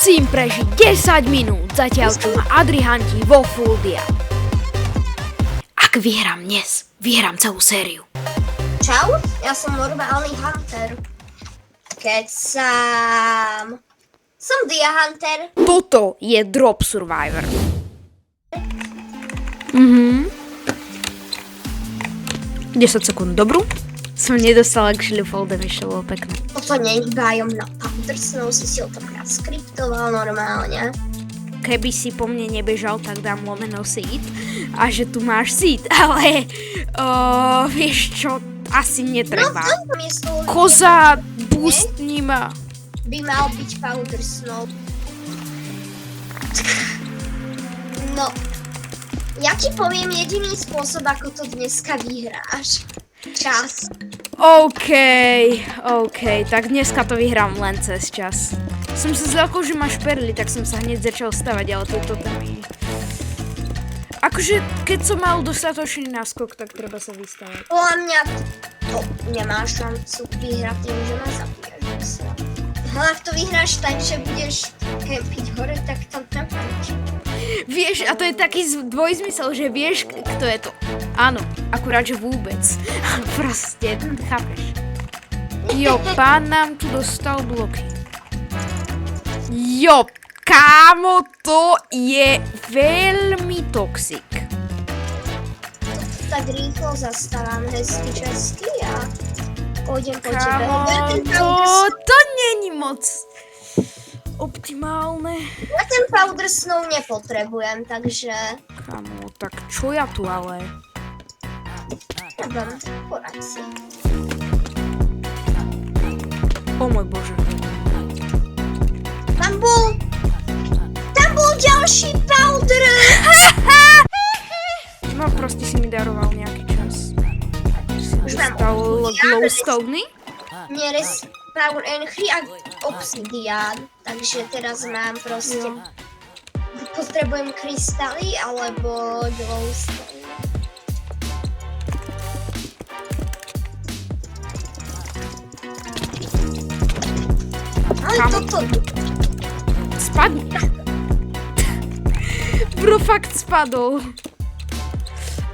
Musím prežiť 10 minút, zatiaľ čo ma Adri hantí vo full dia. Ak vyhrám dnes, vyhrám celú sériu. Čau, ja som normálny hunter. Kecam. Som Dia Hunter. Toto je Drop Survivor. 10 sekúnd dobrú. Som nedostala k Šlifoldem, ešte bolo pekné. Toto nie je bájom na Powder Snow, si to tak skriptoval normálne. Keby si po mne nebežal, tak dám lomeno seed. A že tu máš seed, ale vieš čo, asi netreba. No, miesto Koza, boostni ma. by mal byť Powder Snow. No, ja ti poviem jediný spôsob, ako to dneska vyhráš. Čas. OK, tak dneska to vyhrám len cez čas. Som sa zľakol, že máš perly, tak som sa hneď začal stavať, ale tieto termíny. Akože, keď som mal dostatočný náskok, tak treba sa vystavať. Podľa mňa to nemá šancu vyhrať tým, že ma zabiješ. Ale ak to vyhráš tak, že budeš kempiť hore, tak tam trepáš. Vieš, a to je taký dvojzmysel, že vieš, kto je to. Áno, akurát, že vôbec. Proste, chápeš. Jo, pán nám tu dostal bloky. Jo, kámo, to je veľmi toxic. Tak rýchlo zastávam hezky česky a pôjdem po tebe. Kámo, to není moc optimálne. Ja ten Powder Snow nepotrebujem, takže Kámo, tak čo ja tu ale? neviem, poraď si. O môj bože. Tam bol ďalší powder! No proste si mi daroval nejaký čas. Už mám Dostal glowstone? Neres Power Enchry a Obsidian, takže teraz mám proste... Potrebujem krystaly alebo glowstone. Ale Kam? toto... Spadni. Bro, fakt spadol.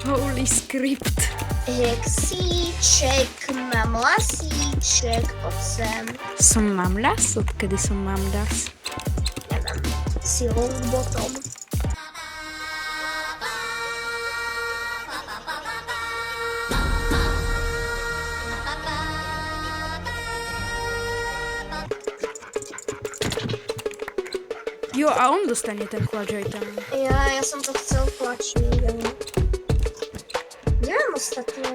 Holy script. Hexíček, mám lasíček, poď sem. Som mamlas? Odkedy som mamlas? Neviem, si longbottom. Jo, a on dostane ten kladž aj tam. Ja som to chcel tlačiť, ale... Neviem ostatné,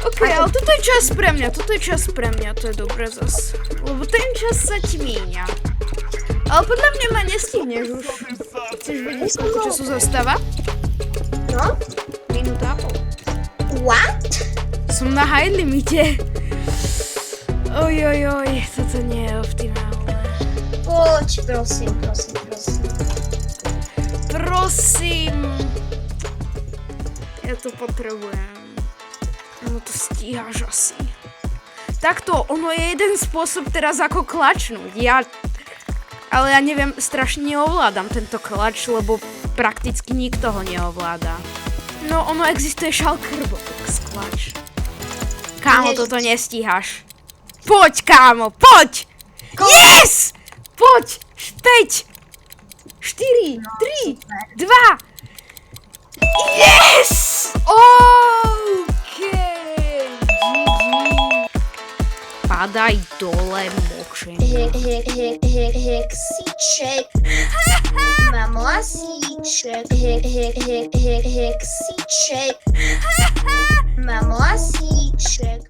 OK, ale toto je čas pre mňa, to je dobré zas. Lebo ten čas sa ti míňa. Ale podľa mňa ma nestihneš už. Chceš vedieť, koľko času zostáva? No? Minúta a pol. What? Som na high limite. Ojojoj, toto nie je optimálne. Poď, prosím. Prosím. Ja to potrebujem. No to stíhaš asi. Takto, ono je jeden spôsob teraz ako klačnúť. Ale ja neviem, strašne neovládam tento klač, lebo prakticky nikto ho neovláda. No, ono existuje Shulker Box klač. Kámo, toto nestíhaš. Poď, kámo, poď! Yes! Poď! 5, 4, 3, 2. Yes! OK! Padaj dole, močen. Hexíček. Mám lasíček. Hexíček. Mám lasíček.